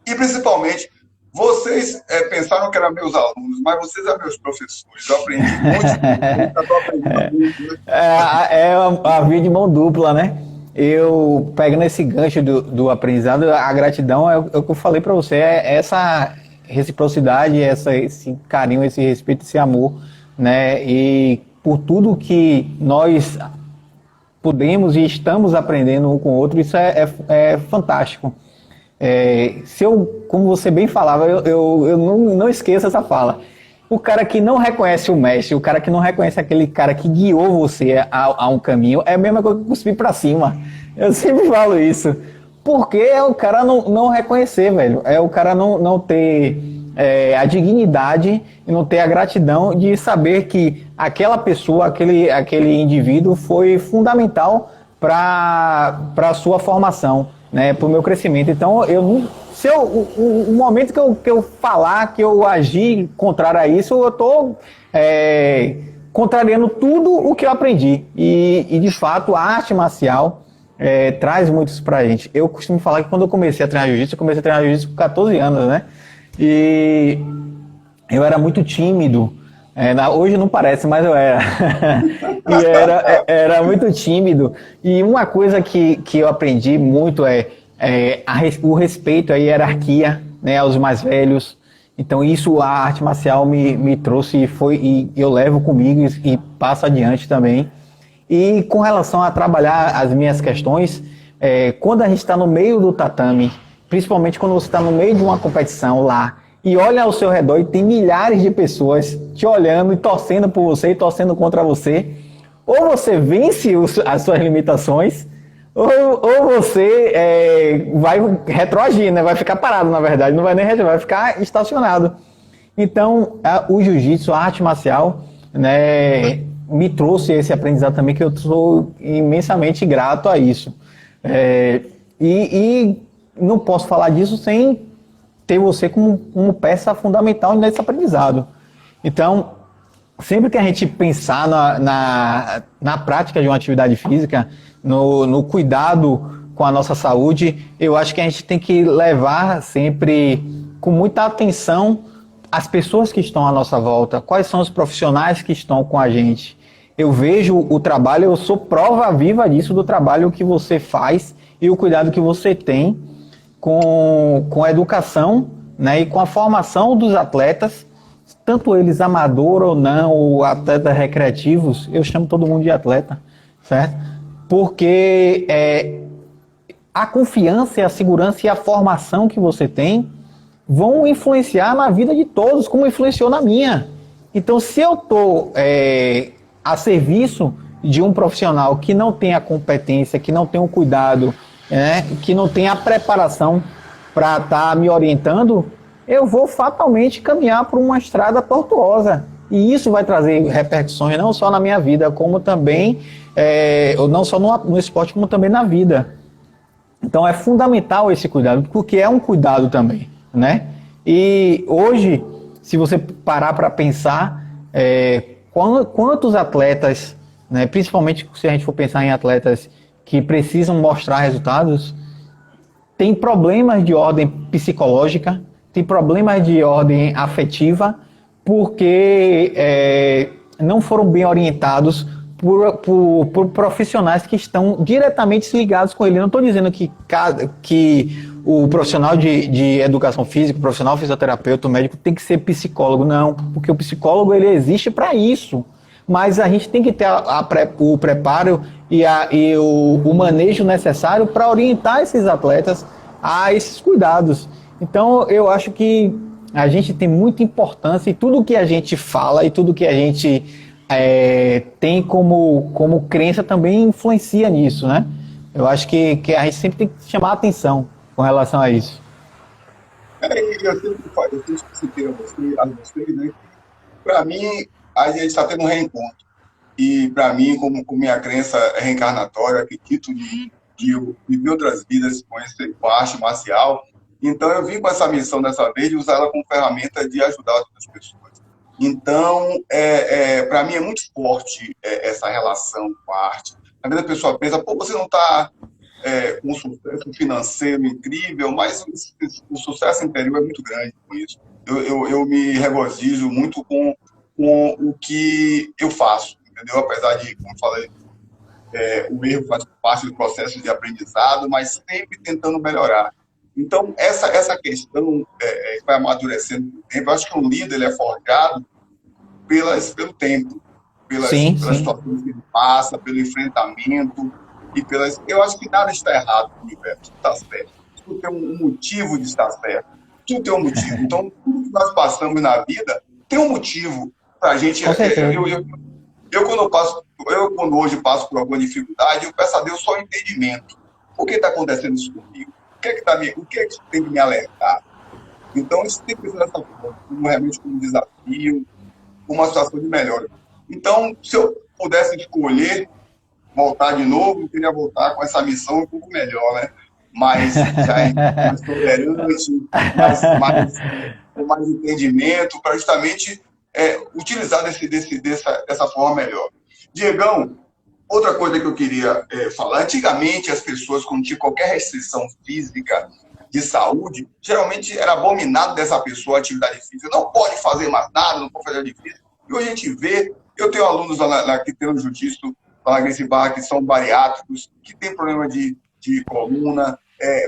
e, principalmente, vocês pensaram que eram meus alunos, mas vocês são meus professores. Eu aprendi muito de vocês, estou aprendendo muito. Né? É a via de mão dupla, né? Eu, pegando esse gancho do aprendizado, a gratidão é o que eu falei para você, é essa reciprocidade, esse carinho, esse respeito, esse amor, né? E por tudo que nós podemos e estamos aprendendo um com o outro, isso é fantástico. Se eu, como você bem falava, eu não esqueço essa fala. O cara que não reconhece o mestre, o cara que não reconhece aquele cara que guiou você a um caminho, é a mesma coisa que cuspir pra cima. Eu sempre falo isso. Porque é o cara não reconhecer, velho. É o cara não ter a dignidade e não ter a gratidão de saber que aquela pessoa, aquele indivíduo foi fundamental para a sua formação, né, para o meu crescimento. Então, eu não, se eu, o momento que eu falar, que eu agir contrário a isso, eu estou contrariando tudo o que eu aprendi. E de fato, a arte marcial traz muito isso pra gente. Eu costumo falar que quando eu comecei a treinar jiu-jitsu, eu comecei a treinar jiu-jitsu com 14 anos, né? E eu era muito tímido. Hoje não parece, mas eu era. E era muito tímido. E uma coisa que eu aprendi muito o respeito à hierarquia, né, aos mais velhos. Então isso a arte marcial me trouxe e eu levo comigo e passo adiante também. E com relação a trabalhar as minhas questões, quando a gente está no meio do tatame, principalmente quando você está no meio de uma competição lá, e olha ao seu redor e tem milhares de pessoas te olhando e torcendo por você e torcendo contra você, ou você vence as suas limitações, ou você vai retroagir, né? Vai ficar parado, na verdade, não vai nem retroagir, vai ficar estacionado. Então, o jiu-jitsu, a arte marcial, né, me trouxe esse aprendizado também, que eu sou imensamente grato a isso. E não posso falar disso sem ter você como peça fundamental nesse aprendizado. Então, sempre que a gente pensar na prática de uma atividade física, no cuidado com a nossa saúde, eu acho que a gente tem que levar sempre com muita atenção as pessoas que estão à nossa volta, quais são os profissionais que estão com a gente. Eu vejo o trabalho, eu sou prova viva disso, do trabalho que você faz e o cuidado que você tem com a educação, né, e com a formação dos atletas, tanto eles amador ou não, ou atletas recreativos, eu chamo todo mundo de atleta, certo? Porque a confiança, a segurança e a formação que você tem vão influenciar na vida de todos, como influenciou na minha. Então, se eu estou a serviço de um profissional que não tem a competência, que não tem o cuidado, que não tem a preparação para estar me orientando, eu vou fatalmente caminhar por uma estrada tortuosa. E isso vai trazer repercussões não só na minha vida, como também, não só no esporte, como também na vida. Então é fundamental esse cuidado, porque é um cuidado também, né? E hoje, se você parar para pensar, quantos atletas, né, principalmente se a gente for pensar em atletas que precisam mostrar resultados, tem problemas de ordem psicológica, tem problemas de ordem afetiva, porque não foram bem orientados por profissionais que estão diretamente ligados com ele. Eu não estou dizendo que o profissional de educação física, o profissional fisioterapeuta, o médico tem que ser psicólogo, não, porque o psicólogo ele existe para isso, mas a gente tem que ter o preparo e o manejo necessário para orientar esses atletas a esses cuidados. Então, eu acho que a gente tem muita importância e tudo que a gente fala e tudo que a gente tem como crença também influencia nisso, né? Eu acho que a gente sempre tem que chamar a atenção com relação a isso. Eu sempre citei a você, né? Para mim, a gente está tendo um reencontro. E para mim, como minha crença é reencarnatória, acredito de eu viver outras vidas com a arte marcial. Então, eu vim com essa missão dessa vez de usar ela como ferramenta de ajudar outras pessoas. Então, para mim é muito forte essa relação com a arte. Às vezes a pessoa pensa, pô, você não está com um sucesso financeiro incrível, mas o sucesso interior é muito grande com isso. Eu me regozijo muito com o que eu faço, entendeu? Apesar de, como eu falei, o erro faz parte do processo de aprendizado, mas sempre tentando melhorar. Então, essa questão vai amadurecendo com o tempo. Eu acho que um líder ele é forjado pelo tempo, pelas situações que ele passa, pelo enfrentamento, eu acho que nada está errado no universo, está certo. Tudo tem um motivo de estar certo. Tudo tem um motivo. Então, tudo que nós passamos na vida tem um motivo para a gente. Quando hoje passo por alguma dificuldade, eu peço a Deus só entendimento. Por que está acontecendo isso comigo? O que é que tem que me alertar? Então, isso tem que ser dessa forma, realmente como um desafio, uma situação de melhora. Então, se eu pudesse escolher voltar de novo, eu queria voltar com essa missão um pouco melhor, né? Mais tolerante, com mais entendimento, para justamente utilizar dessa forma melhor. Diegão, outra coisa que eu queria falar, antigamente as pessoas, quando tinha qualquer restrição física de saúde, geralmente era abominado dessa pessoa a atividade física, não pode fazer mais nada, não pode fazer difícil. E hoje a gente vê, eu tenho alunos lá que tem no jiu-jitsu, lá na Gracie Barra, que são bariátricos, que tem problema de coluna,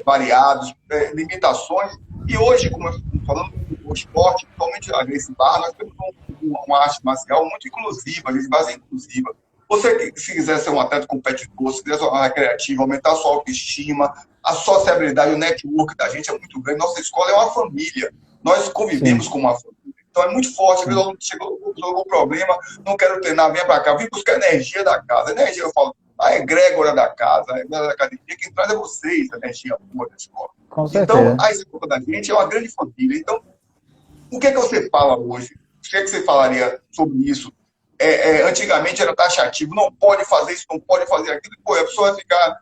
variados, limitações, e hoje, como eu estou falando, o esporte, principalmente a Gracie Barra, nós temos uma arte marcial muito inclusiva, a Gracie Barra é inclusiva. Você, se quiser ser um atleta competidor, se quiser ser uma recreativa, aumentar a sua autoestima, a sociabilidade, o network da gente é muito grande. Nossa escola é uma família. Nós convivemos Sim, com uma família. Então é muito forte. Às vezes o sim. aluno chegou com algum problema, não quero treinar, venha para cá, vim buscar energia da casa. Energia, eu falo, a egrégora da casa, a egrégora da academia, quem traz é vocês, a energia boa da escola. Com Então, certeza. a escola da gente é uma grande família. Então, o que é que você fala hoje? O que é que você falaria sobre isso? Antigamente era taxativo, não pode fazer isso, não pode fazer aquilo. Pô, a pessoa vai ficar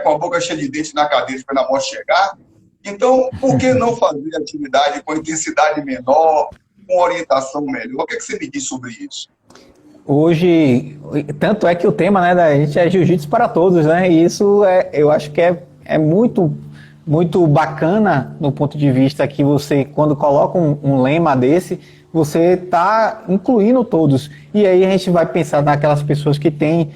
com a boca cheia de dente na cadeira esperando a morte chegar. Então, por que não fazer atividade com intensidade menor, com orientação melhor? O que é que você me diz sobre isso? Hoje, tanto é que o tema, né, da gente é jiu-jitsu para todos, né? E isso eu acho que é muito bacana no ponto de vista que você, quando coloca um lema desse, você está incluindo todos. E aí a gente vai pensar naquelas pessoas que têm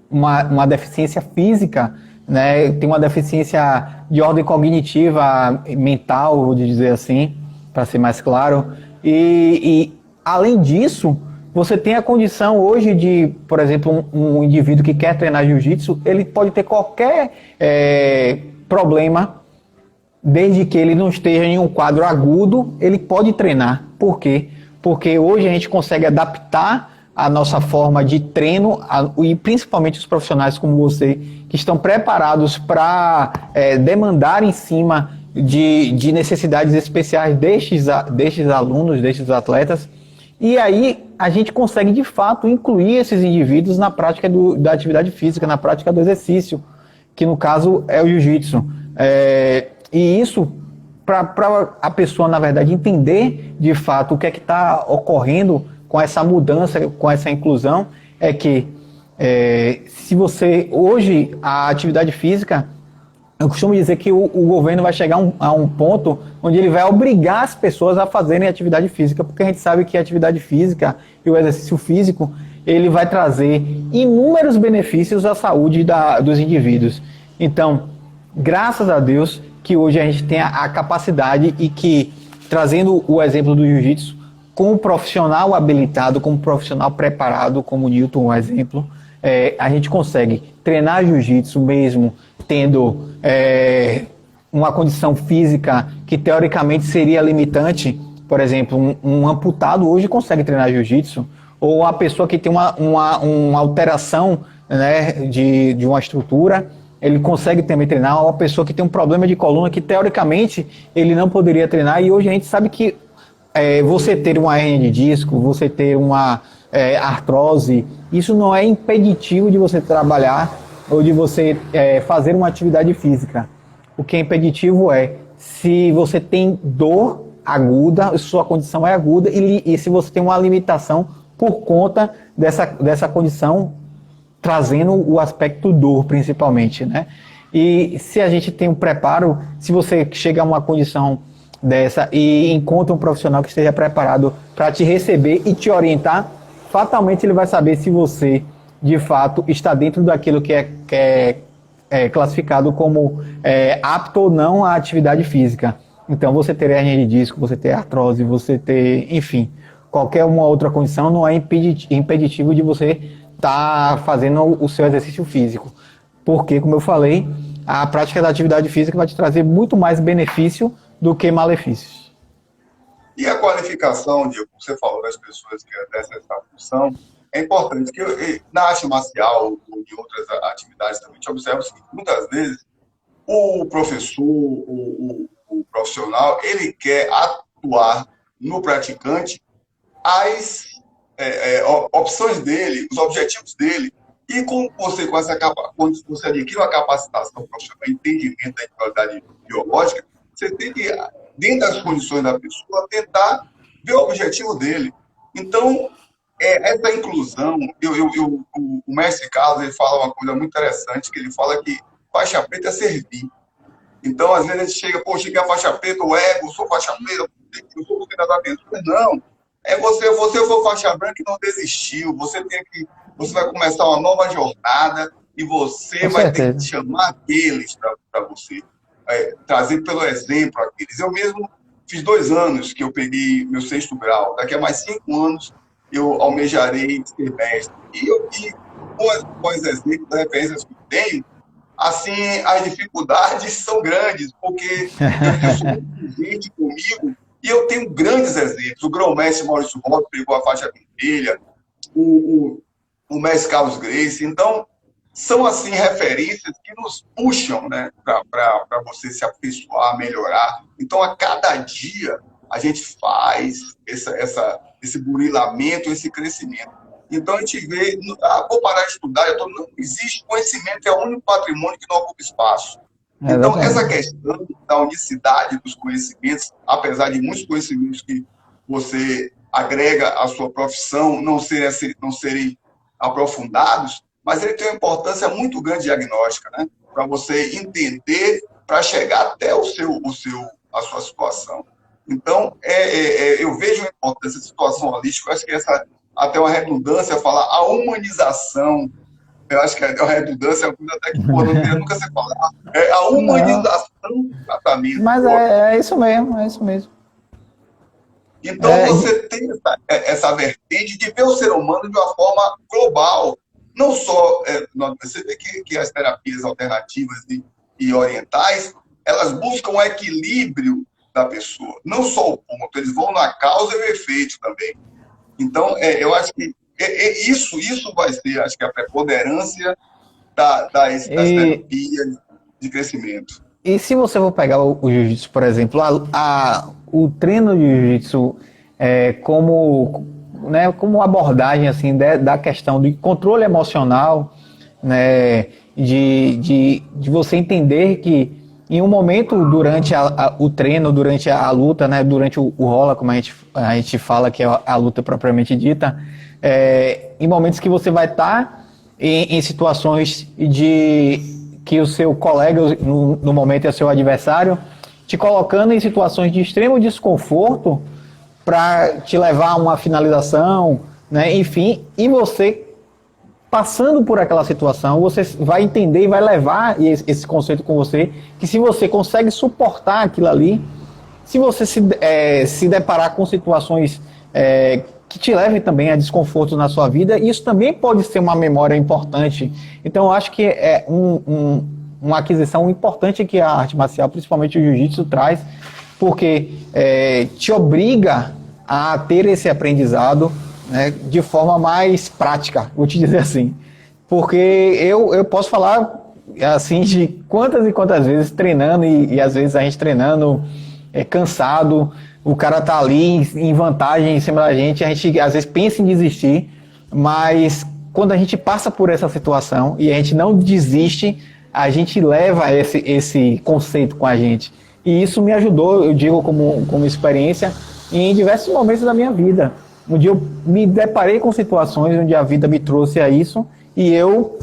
uma deficiência física, né? Tem uma deficiência de ordem cognitiva, mental, vou dizer assim, para ser mais claro. E além disso, você tem a condição hoje de, por exemplo, um indivíduo que quer treinar jiu-jitsu, ele pode ter qualquer problema, desde que ele não esteja em um quadro agudo, ele pode treinar. Por quê? Porque hoje a gente consegue adaptar a nossa forma de treino, e principalmente os profissionais como você, que estão preparados para demandar em cima de necessidades especiais destes alunos, destes atletas. E aí a gente consegue, de fato, incluir esses indivíduos na prática da atividade física, na prática do exercício, que no caso é o jiu-jitsu. E isso, para a pessoa, na verdade, entender, de fato, o que é que está ocorrendo com essa mudança, com essa inclusão, é que se você, hoje, a atividade física, eu costumo dizer que o governo vai chegar a um ponto onde ele vai obrigar as pessoas a fazerem atividade física, porque a gente sabe que a atividade física e o exercício físico, ele vai trazer inúmeros benefícios à saúde dos indivíduos. Então, graças a Deus que hoje a gente tem a capacidade e que, trazendo o exemplo do jiu-jitsu, com um profissional habilitado, com um profissional preparado, como o Newton, um exemplo, a gente consegue treinar jiu-jitsu mesmo tendo uma condição física que teoricamente seria limitante. Por exemplo, um amputado hoje consegue treinar jiu-jitsu, ou a pessoa que tem uma alteração, né, de uma estrutura, ele consegue também treinar, ou a pessoa que tem um problema de coluna que teoricamente ele não poderia treinar, e hoje a gente sabe que você ter uma hernia de disco, você ter uma artrose, isso não é impeditivo de você trabalhar ou de você fazer uma atividade física. O que é impeditivo é se você tem dor aguda, sua condição é aguda, e se você tem uma limitação por conta dessa condição, trazendo o aspecto dor, principalmente, né? E se a gente tem um preparo, se você chega a uma condição dessa e encontra um profissional que esteja preparado para te receber e te orientar, fatalmente ele vai saber se você, de fato, está dentro daquilo que é classificado como apto ou não à atividade física. Então, você ter hernia de disco, você ter artrose, você ter, enfim, qualquer uma outra condição não é impeditivo de você estar fazendo o seu exercício físico. Porque, como eu falei, a prática da atividade física vai te trazer muito mais benefício do que malefícios. E a qualificação, Diego, você falou das pessoas que exercem essa função, é importante que na arte marcial ou em outras atividades também, a gente observa o seguinte, muitas vezes o professor, o profissional, ele quer atuar no praticante as opções dele, os objetivos dele, e com você, quando você adquire uma capacitação profissional, entendimento da individualidade biológica, você tem que, dentro das condições da pessoa, tentar ver o objetivo dele. Então, essa inclusão, o mestre Carlos, ele fala uma coisa muito interessante, que ele fala que faixa preta é servir. Então, às vezes a gente chega, pô, cheguei a faixa preta, o ego, eu sou faixa preta, eu sou o da atenção. Não, você for faixa branca e não desistiu, você vai começar uma nova jornada e você Com vai ter que certeza. chamar aqueles para você, trazer pelo exemplo aqueles. Eu mesmo fiz 2 anos que eu peguei meu 6º grau, daqui a mais 5 anos eu almejarei ser mestre. E com os exemplos, as referências que eu tenho, assim, as dificuldades são grandes, porque eu sou muito gente comigo e eu tenho grandes exemplos. O grão-mestre Maurício Rocha pegou a faixa vermelha, o, o mestre Carlos Gracie. Então, são, assim, referências que nos puxam, né, para você se aperfeiçoar, melhorar. Então, a cada dia, a gente faz esse burilamento, esse crescimento. Então, a gente vê, vou parar de estudar, não existe conhecimento, é o único patrimônio que não ocupa espaço. Então, essa questão da unicidade dos conhecimentos, apesar de muitos conhecimentos que você agrega à sua profissão não serem aprofundados, mas ele tem uma importância muito grande diagnóstica, né? Para você entender, para chegar até a sua situação. Então, eu vejo a importância da situação holística, eu acho que até uma redundância falar a humanização. Eu acho que é uma redundância, é uma coisa até que não queria nunca ser falado. É a humanização do tratamento. Mas é isso mesmo, é isso mesmo. Então, você tem essa vertente de ver o ser humano de uma forma global. Não só, você vê que as terapias alternativas e orientais, elas buscam o equilíbrio da pessoa. Não só o ponto, eles vão na causa e o efeito também. Então, eu acho que isso vai ser, acho que, a preponderância das terapias de crescimento. E se você for pegar o jiu-jitsu, por exemplo, o treino de jiu-jitsu como abordagem assim, da questão do controle emocional, né, de você entender que em um momento durante o treino, durante a luta, né, durante o rola, como a gente fala que é a luta propriamente dita, em momentos que você vai estar em situações que o seu colega, no momento é o seu adversário, te colocando em situações de extremo desconforto para te levar a uma finalização, né? Enfim, e você passando por aquela situação, você vai entender e vai levar esse conceito com você, que se você consegue suportar aquilo ali, se você se deparar com situações que te levem também a desconforto na sua vida, isso também pode ser uma memória importante. Então, eu acho que é uma aquisição importante que a arte marcial, principalmente o jiu-jitsu, traz, porque te obriga a ter esse aprendizado, né, de forma mais prática, vou te dizer assim. Porque eu posso falar assim de quantas e quantas vezes treinando, e às vezes a gente treinando cansado, o cara tá ali em vantagem em cima da gente, a gente às vezes pensa em desistir, mas quando a gente passa por essa situação e a gente não desiste, a gente leva esse conceito com a gente. E isso me ajudou, eu digo como experiência, em diversos momentos da minha vida. Um dia eu me deparei com situações onde a vida me trouxe a isso e eu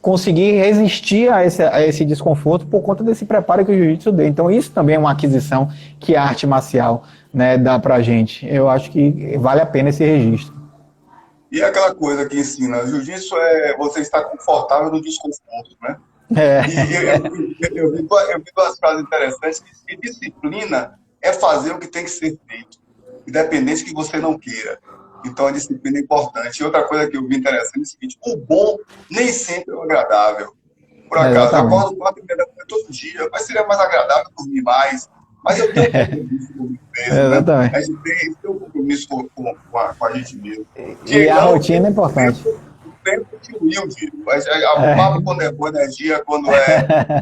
consegui resistir a esse desconforto por conta desse preparo que o jiu-jitsu deu. Então isso também é uma aquisição que a arte marcial, né, dá pra gente. Eu acho que vale a pena esse registro. E aquela coisa que ensina, jiu-jitsu é você estar confortável no desconforto, né? E eu vi duas frases interessantes, que disciplina é fazer o que tem que ser feito, independente que você não queira. Então, a disciplina é importante. E outra coisa que eu vi interessante é o seguinte: o bom nem sempre é o agradável. Por acaso, eu acordo 4h30 da manhã todo dia, mas seria mais agradável dormir mais. Mas eu tenho um compromisso comigo mesmo, né? A gente tem um compromisso com a gente mesmo. E a rotina é importante. O tempo que o Will diz. A papo, quando é boa energia, quando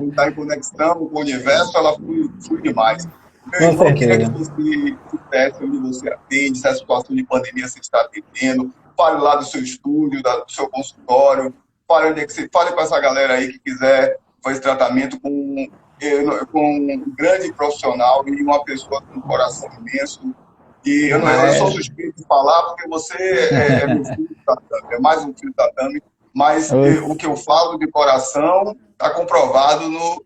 está em conexão com o universo, ela flui demais. Meu irmão, eu queria que você dissesse onde você atende, se é a situação de pandemia você está atendendo, fale lá do seu estúdio, do seu consultório, fale com essa galera aí que quiser fazer tratamento com um grande profissional e uma pessoa com um coração imenso. E eu sou suspeito de falar porque você é meu filho do tatame, é mais um filho do tatame, mas o que eu falo de coração está comprovado no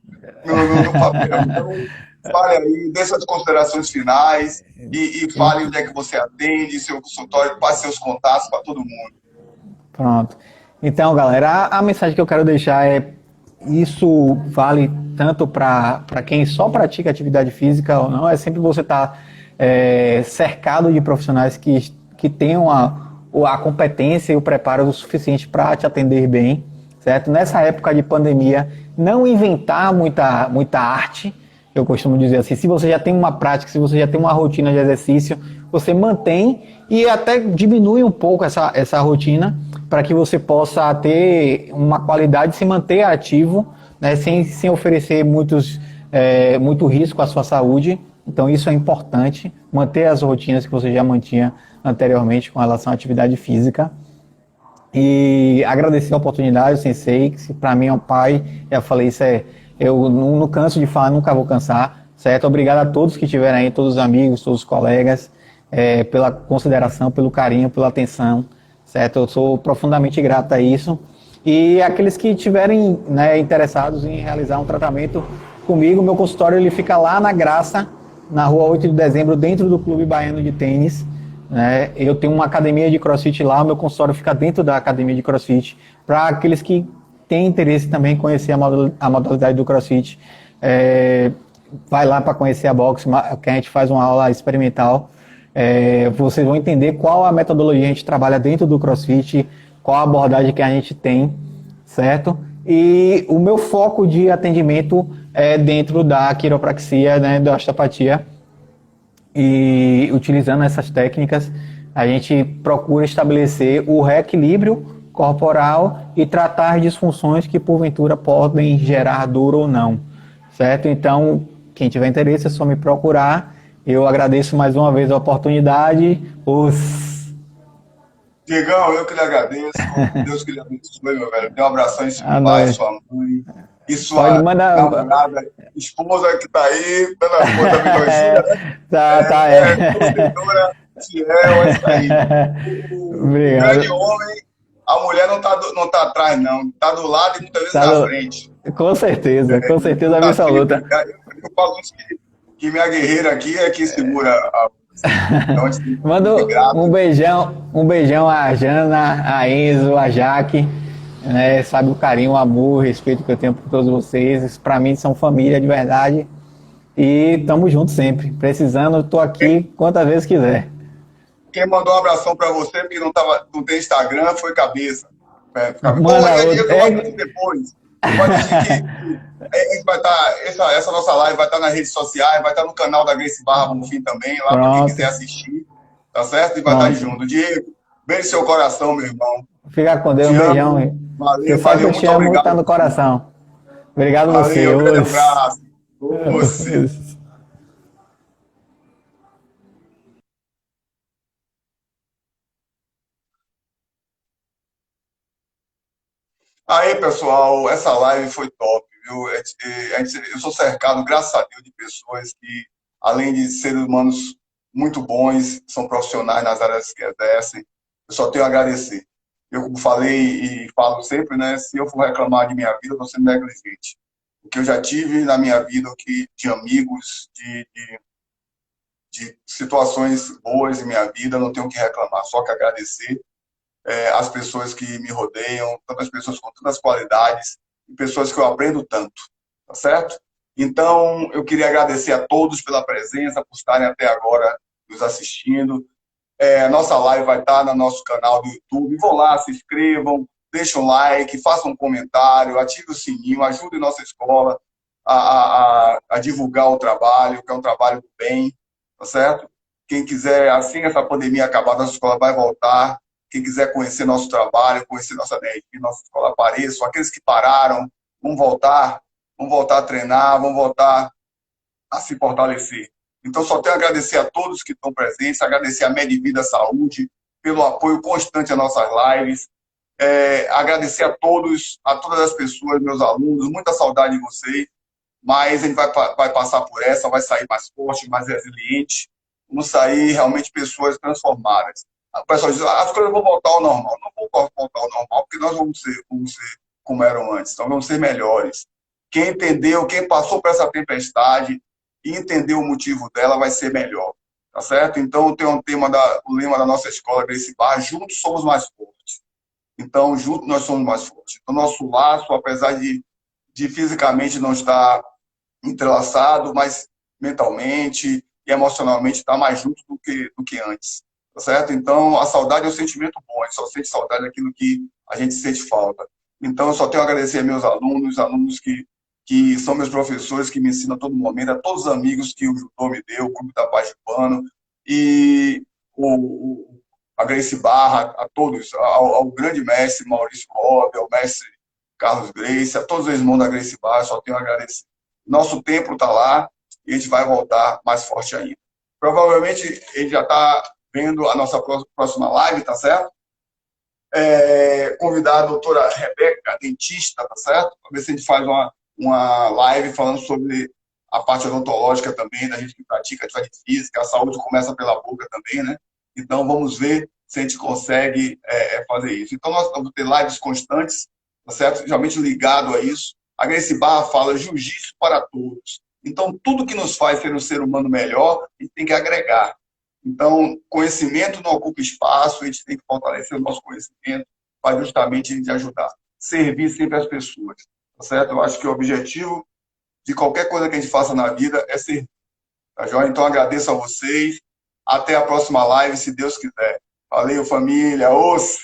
papel. Então, fale aí, dê suas considerações finais e fale onde é que você atende, seu consultório, passe seus contatos para todo mundo. Pronto. Então, galera, a mensagem que eu quero deixar isso vale tanto para quem só pratica atividade física ou não, é sempre você estar cercado de profissionais que tenham a competência e o preparo o suficiente para te atender bem, certo? Nessa época de pandemia, não inventar muita arte, eu costumo dizer assim, se você já tem uma prática, se você já tem uma rotina de exercício, você mantém e até diminui um pouco essa rotina para que você possa ter uma qualidade e se manter ativo, né, sem oferecer muito risco à sua saúde. Então isso é importante, manter as rotinas que você já mantinha anteriormente com relação à atividade física. E agradecer a oportunidade, o Sensei, que para mim é um pai. Já falei isso, eu não canso de falar, nunca vou cansar, certo? Obrigado a todos que estiveram aí, todos os amigos, todos os colegas, pela consideração, pelo carinho, pela atenção, certo? Eu sou profundamente grato a isso. E aqueles que estiverem, né, interessados em realizar um tratamento comigo, meu consultório ele fica lá na Graça, na rua 8 de dezembro, dentro do Clube Baiano de Tênis. Né? Eu tenho uma academia de CrossFit lá, o meu consultório fica dentro da academia de CrossFit. Para aqueles que têm interesse também em conhecer a modalidade do CrossFit, vai lá para conhecer a box, que a gente faz uma aula experimental. Vocês vão entender qual a metodologia a gente trabalha dentro do CrossFit, qual a abordagem que a gente tem, certo? E o meu foco de atendimento é dentro da quiropraxia, né, da osteopatia. E utilizando essas técnicas, a gente procura estabelecer o reequilíbrio corporal e tratar disfunções que porventura podem gerar dor ou não, certo? Então, quem tiver interesse é só me procurar. Eu agradeço mais uma vez a oportunidade. Diegão, eu que lhe agradeço. Deus que lhe abençoe, meu velho. Dê um abração em seu pai, sua mãe e Pode sua mandar. namorada, esposa que tá aí, dando a conta vitoriosa, né? Torcedora, fiel, é isso aí. O grande Obrigado. homem, a mulher não tá atrás, não. Tá do lado e muitas vezes na frente. Com certeza Tá sempre. absoluta. Eu falo isso que minha guerreira aqui é que segura a. Então, a gente tem que ser muito Mando grato. um beijão à Jana, a Enzo, a Jaque, né? Sabe o carinho, o amor, o respeito que eu tenho por todos vocês. Para mim são família de verdade. E tamo junto sempre. Precisando, tô aqui quantas vezes quiser. Quem mandou um abração para você, porque não tem Instagram, foi cabeça. Ou Manda outro. eu vou assistir depois. Pode assistir que a gente vai estar, essa nossa live vai estar nas redes sociais, vai estar no canal da Gracie Barra Bonfim também, lá para quem Pronto. quiser assistir, tá certo? E vai Pronto. estar junto. Diego, beijo seu coração, meu irmão. Fica com Deus, Te um amo. beijão. Valeu, Você sabe que valeu, eu te muito amo, obrigado. tá no coração. Obrigado a você. Valeu, grande abraço. Você. Aí, pessoal, essa live foi top, viu? Eu sou cercado, graças a Deus, de pessoas que, além de seres humanos muito bons, são profissionais nas áreas que exercem. Eu só tenho a agradecer. Eu, como falei e falo sempre, né? Se eu for reclamar de minha vida, eu vou ser negligente. O que eu já tive na minha vida, de amigos, de situações boas em minha vida, não tenho o que reclamar, só que agradecer as pessoas que me rodeiam, tantas pessoas com tantas qualidades e pessoas que eu aprendo tanto, tá certo? Então, eu queria agradecer a todos pela presença, por estarem até agora nos assistindo. Nossa live vai estar no nosso canal do YouTube. Vão lá, se inscrevam, deixem um like, façam um comentário, ative o sininho, ajudem nossa escola a divulgar o trabalho, que é um trabalho do bem, tá certo? Quem quiser, assim essa pandemia acabar, nossa escola vai voltar. Quem quiser conhecer nosso trabalho, conhecer nossa energia, nossa escola, apareçam. Aqueles que pararam, vão voltar a treinar, vão voltar a se fortalecer. Então, só tenho a agradecer a todos que estão presentes, agradecer a Medivida Saúde pelo apoio constante às nossas lives, agradecer a todas as pessoas, meus alunos, muita saudade de vocês, mas a gente vai passar por essa, vai sair mais forte, mais resiliente, vamos sair realmente pessoas transformadas. O pessoal diz, as coisas vão voltar ao normal. Não vão voltar ao normal, porque nós vamos ser como eram antes. Então, vamos ser melhores. Quem entendeu, quem passou por essa tempestade e entendeu o motivo dela, vai ser melhor. Tá certo? Então, tem o lema da nossa escola, Gracie Barra, juntos somos mais fortes. Então, juntos nós somos mais fortes. Então, nosso laço, apesar de fisicamente não estar entrelaçado, mas mentalmente e emocionalmente está mais junto do que antes. tá certo? Então, a saudade é um sentimento bom, a gente só sente saudade daquilo que a gente sente falta. Então, eu só tenho a agradecer a meus alunos que são meus professores, que me ensinam a todo momento, a todos os amigos que o judô me deu, o Clube da Paz de Pano, e a Gracie Barra, a todos, ao grande mestre Maurício Robe, ao mestre Carlos Gracie, a todos os irmãos da Gracie Barra, só tenho a agradecer. Nosso templo está lá e a gente vai voltar mais forte ainda. Provavelmente ele já está vendo a nossa próxima live, tá certo? Convidar a doutora Rebeca, dentista, tá certo? Para ver se a gente faz uma live falando sobre a parte odontológica também, da gente que pratica atividade física, a saúde começa pela boca também, né? Então, vamos ver se a gente consegue fazer isso. Então, nós vamos ter lives constantes, tá certo? Geralmente ligado a isso. A Gracie Barra fala jiu-jitsu para todos. Então, tudo que nos faz ser um ser humano melhor, a gente tem que agregar. Então, conhecimento não ocupa espaço, a gente tem que fortalecer o nosso conhecimento para justamente a gente ajudar. Servir sempre as pessoas, tá certo? Eu acho que o objetivo de qualquer coisa que a gente faça na vida é servir, tá joia? Então, agradeço a vocês. Até a próxima live, se Deus quiser. Valeu, família. Os